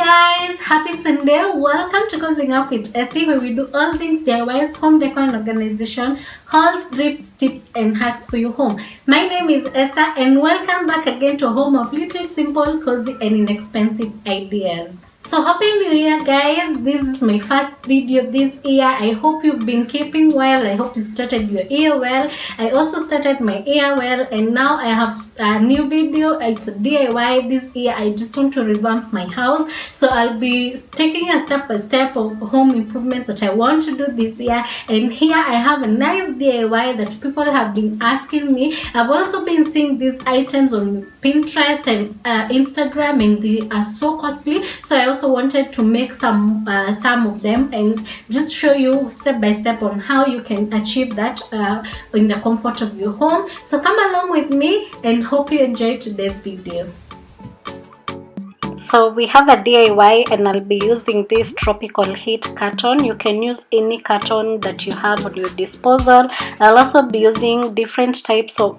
guys, happy Sunday. Welcome to Cosying Up with Essy, where we do all things DIYs, home decor and organization, hauls, thrifts, tips and hacks for your home. My name is Esther and welcome back again to a home of little, simple, cozy and inexpensive ideas. So happy new year guys. This is my first video this year. I hope you've been keeping well. I hope you started your year well. I also started my year well, and now I have a new video. It's a DIY this year. I just want to revamp my house, so I'll be taking a step by step of home improvements that I want to do this year. And here I have a nice DIY that people have been asking me. I've also been seeing these items on Pinterest and Instagram, and they are so costly, so I also wanted to make some of them and just show you step by step on how you can achieve that in the comfort of your home. So come along with me and hope you enjoy today's video. So we have a DIY and I'll be using this tropical heat carton. You can use any carton that you have on your disposal. I'll also be using different types of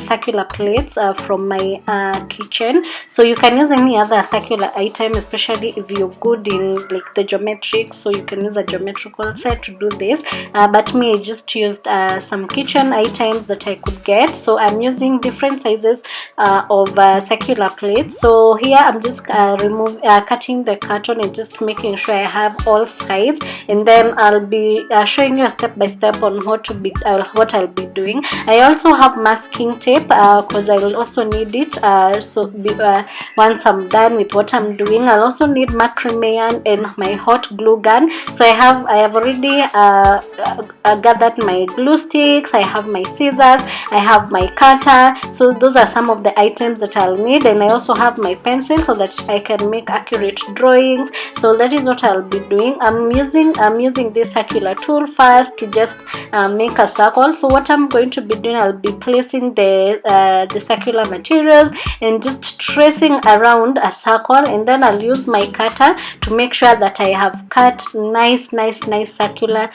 circular plates from my kitchen. So you can use any other circular item, especially if you're good in like the geometrics. So you can use a geometrical set to do this. But me, I just used some kitchen items that I could get. So I'm using different sizes of circular plates. So here I'm just cutting the carton and just making sure I have all sides, and then I'll be showing you a step by step on what I'll be doing. I also have masking tape because I'll also need it. Once I'm done with what I'm doing, I'll also need macrame yarn and my hot glue gun. So I have already gathered my glue sticks. I have my scissors. I have my cutter. So those are some of the items that I'll need, and I also have my pencil so that I can make accurate drawings. So that is what I'll be doing. I'm using this circular tool first to just make a circle. So what I'm going to be doing, I'll be placing the circular materials and just tracing around a circle, and then I'll use my cutter to make sure that I have cut nice circular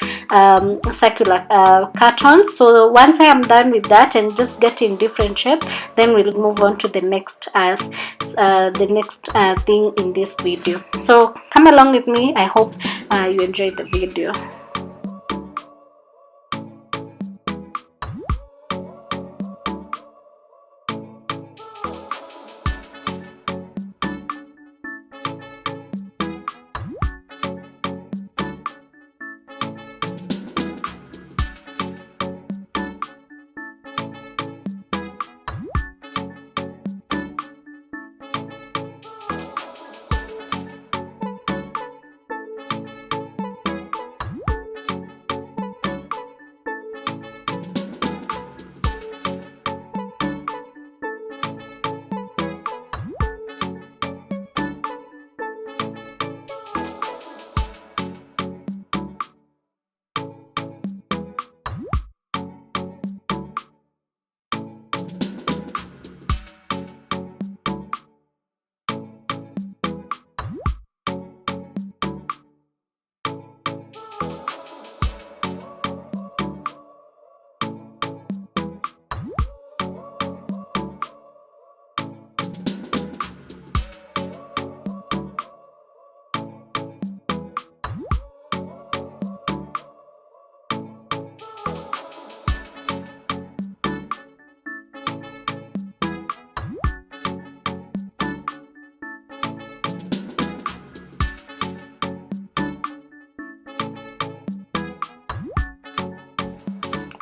cartons. So once I am done with that and just getting different shapes, then we'll move on to the next thing in this video. So come along with me. I hope you enjoyed the video.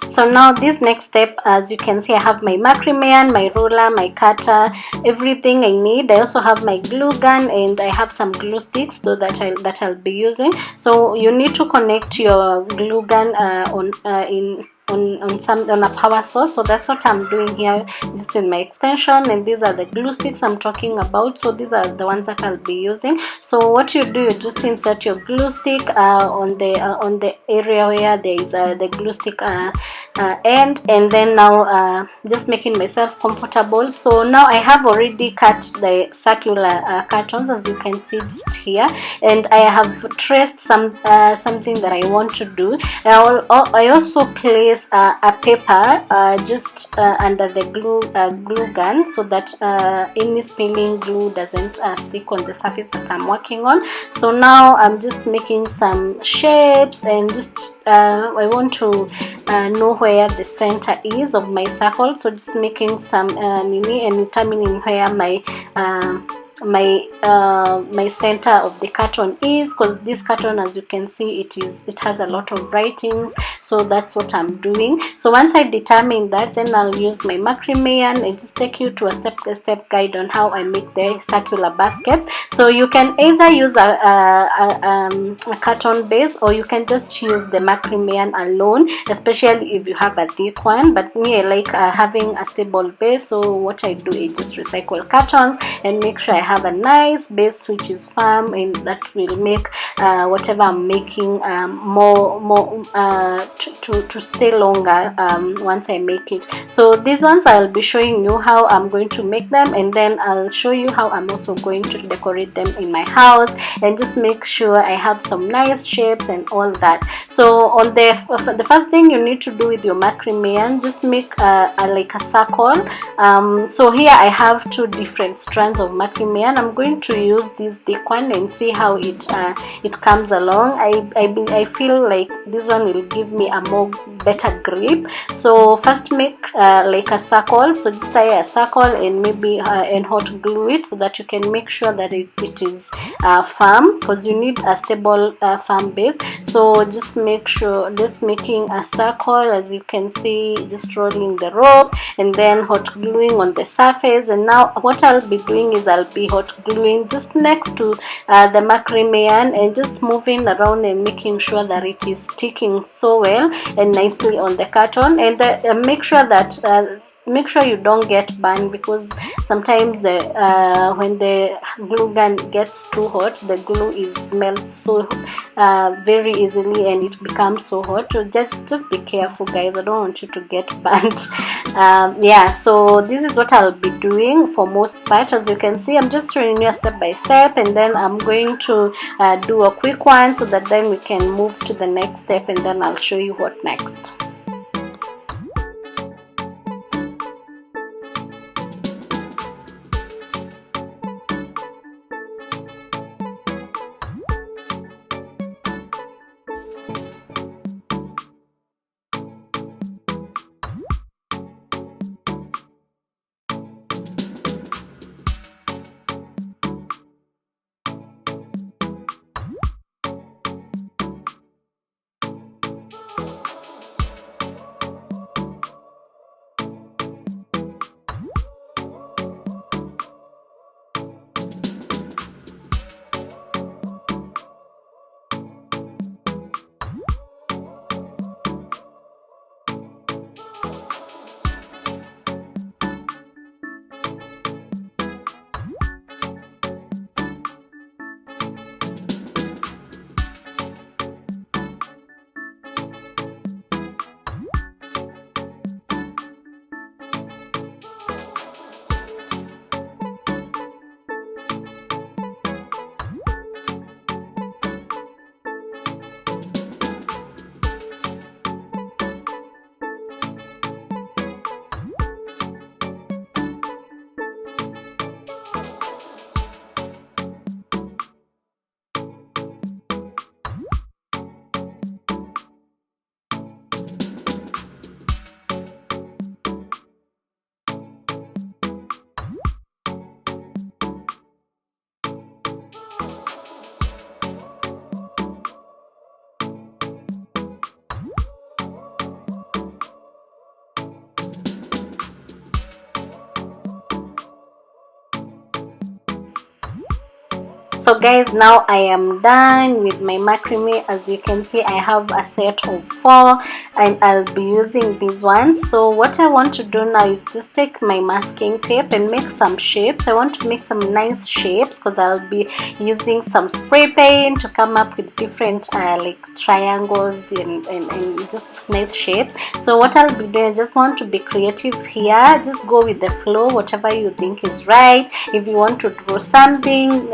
So now this next step, as you can see, I have my macrame yarn, my ruler, my cutter, everything I need. I also have my glue gun and I have some glue sticks though that I'll be using. So you need to connect your glue gun on a power source. So that's what I'm doing here, just in my extension, and these are the glue sticks I'm talking about. So these are the ones that I'll be using. So what you do, you just insert your glue stick on the area where there is the glue stick end, and then now just making myself comfortable. So now I have already cut the circular cartons, as you can see just here, and I have traced something that I want to do. I also place place a paper just under the glue gun, so that any spilling glue doesn't stick on the surface that I'm working on. So now I'm just making some shapes, and just I want to know where the center is of my circle, so just making some nini and determining where my my center of the carton is, because this carton, as you can see, it has a lot of writings, so that's what I'm doing. So once I determine that, then I'll use my macrame yarn and just take you to a step-by-step guide on how I make the circular baskets. So you can either use a carton base, or you can just use the macrame yarn alone, especially if you have a thick one. But me, I like having a stable base, so what I do is just recycle cartons and make sure I have a nice base which is firm, and that will make whatever I'm making more to stay longer once I make it. So these ones I'll be showing you how I'm going to make them, and then I'll show you how I'm also going to decorate them in my house, and just make sure I have some nice shapes and all that. So on the first thing you need to do with your macrame yarn, just make like a circle. So here I have two different strands of macrame yarn. I'm going to use this thick one and see how it comes along. I feel like this one will give me a more better grip. So first make like a circle, so just tie a circle and maybe and hot glue it, so that you can make sure that it is firm, because you need a stable firm base. So just make sure, just making a circle, as you can see, just rolling the rope and then hot gluing on the surface. And now what I'll be doing is I'll be hot gluing just next to the macrame yarn, and just moving around and making sure that it is sticking so well and nicely on the carton. And make sure that make sure you don't get burned, because sometimes when the glue gun gets too hot, the glue melts so very easily and it becomes so hot. So just be careful, guys. I don't want you to get burnt. Yeah, so this is what I'll be doing for most part. As you can see, I'm just showing you a step by step, and then I'm going to do a quick one, so that then we can move to the next step, and then I'll show you what next. So guys, now I am done with my macrame. As you can see, I have a set of 4 and I'll be using these ones. So what I want to do now is just take my masking tape and make some shapes. I want to make some nice shapes because I'll be using some spray paint to come up with different like triangles and just nice shapes. So what I'll be doing, I just want to be creative here. Just go with the flow, whatever you think is right. If you want to draw something,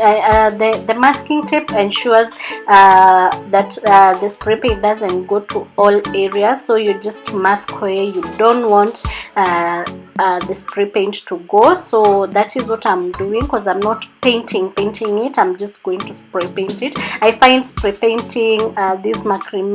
the masking tape ensures that the spray paint doesn't go to all areas, so you just mask where you don't want the spray paint to go. So that is what I'm doing, because I'm not painting it, I'm just going to spray paint it. I find spray painting these macrame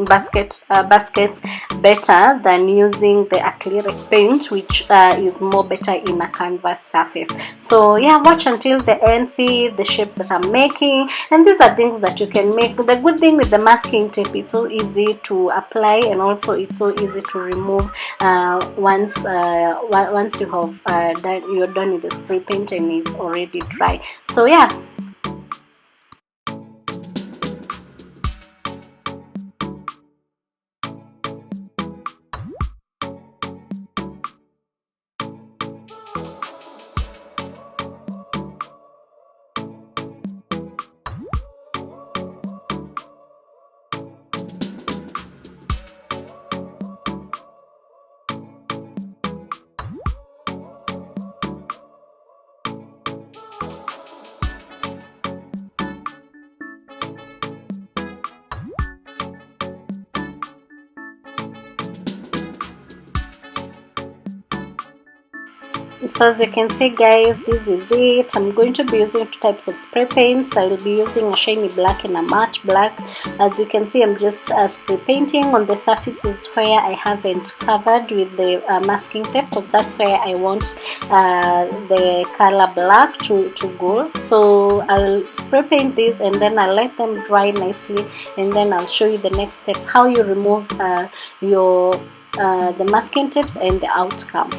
baskets better than using the acrylic paint, which is more better in a canvas surface. So yeah, watch until the end, see the shapes that I'm making, and these are things that you can make. The good thing with the masking tape, it's so easy to apply, and also it's so easy to remove once you have you're done with the spray paint and it's already dry. So yeah. So as you can see guys, this is it. I'm going to be using two types of spray paints. I will be using a shiny black and a matte black. As you can see, I'm just spray painting on the surfaces where I haven't covered with the masking tape, because that's where I want the color black to go. So I'll spray paint this and then I'll let them dry nicely, and then I'll show you the next step, how you remove the masking tapes and the outcome.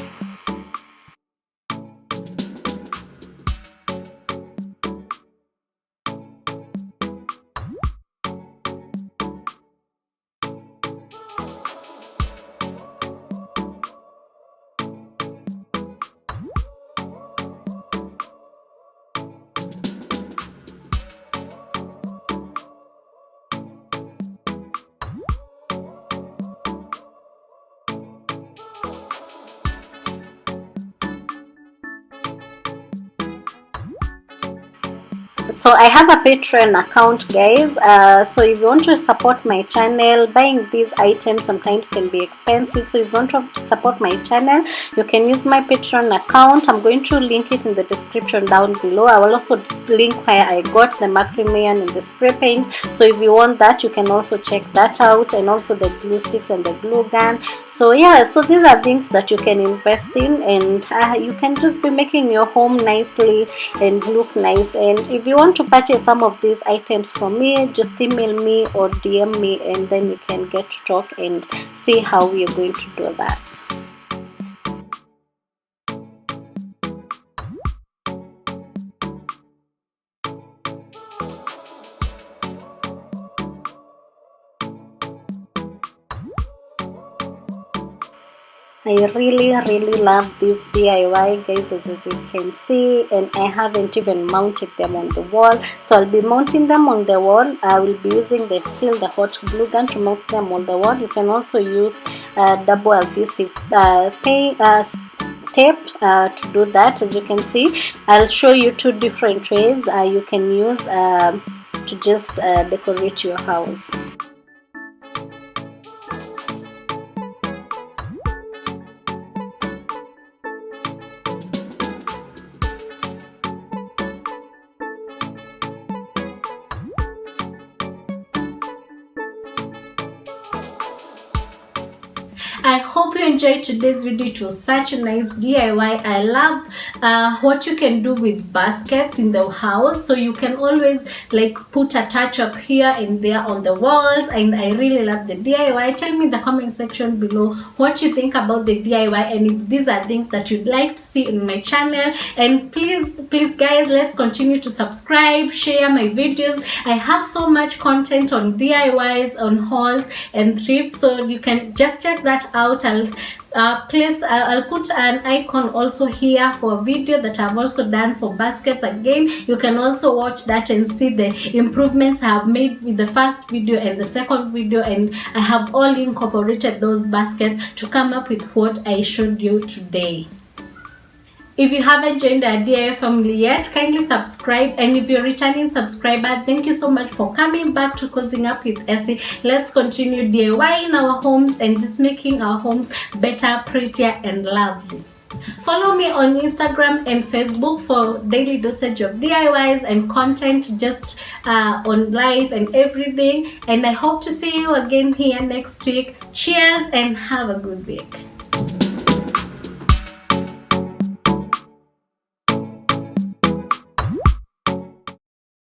So I have a Patreon account guys, so if you want to support my channel, buying these items sometimes can be expensive, so if you want to support my channel, you can use my Patreon account. I'm going to link it in the description down below. I will also link where I got the macrame and the spray paints, so if you want that, you can also check that out, and also the glue sticks and the glue gun. So yeah, so these are things that you can invest in, and you can just be making your home nicely and look nice. And if you want to purchase some of these items from me, just email me or DM me, and then we can get to talk and see how we are going to do that. I really love this DIY guys, as you can see, and I haven't even mounted them on the wall, so I'll be mounting them on the wall. I will be using the hot glue gun to mount them on the wall. You can also use double adhesive tape to do that. As you can see, I'll show you two different ways you can use to just decorate your house. I hope you enjoyed today's video. It was such a nice DIY. I love what you can do with baskets in the house, so you can always like put a touch up here and there on the walls, and I really love the DIY. Tell me in the comment section below what you think about the DIY, and if these are things that you'd like to see in my channel. And please guys, let's continue to subscribe, share my videos. I have so much content on DIYs, on hauls and thrifts, so you can just check that out. I'll put an icon also here for a video that I've also done for baskets. Again, you can also watch that and see the improvements I have made with the first video and the second video, and I have all incorporated those baskets to come up with what I showed you today. If you haven't joined our DIY family yet, kindly subscribe. And if you're a returning subscriber, thank you so much for coming back to Cozying Up with Essy. Let's continue DIYing our homes and just making our homes better, prettier, and lovely. Follow me on Instagram and Facebook for daily dosage of DIYs and content just on live and everything. And I hope to see you again here next week. Cheers and have a good week.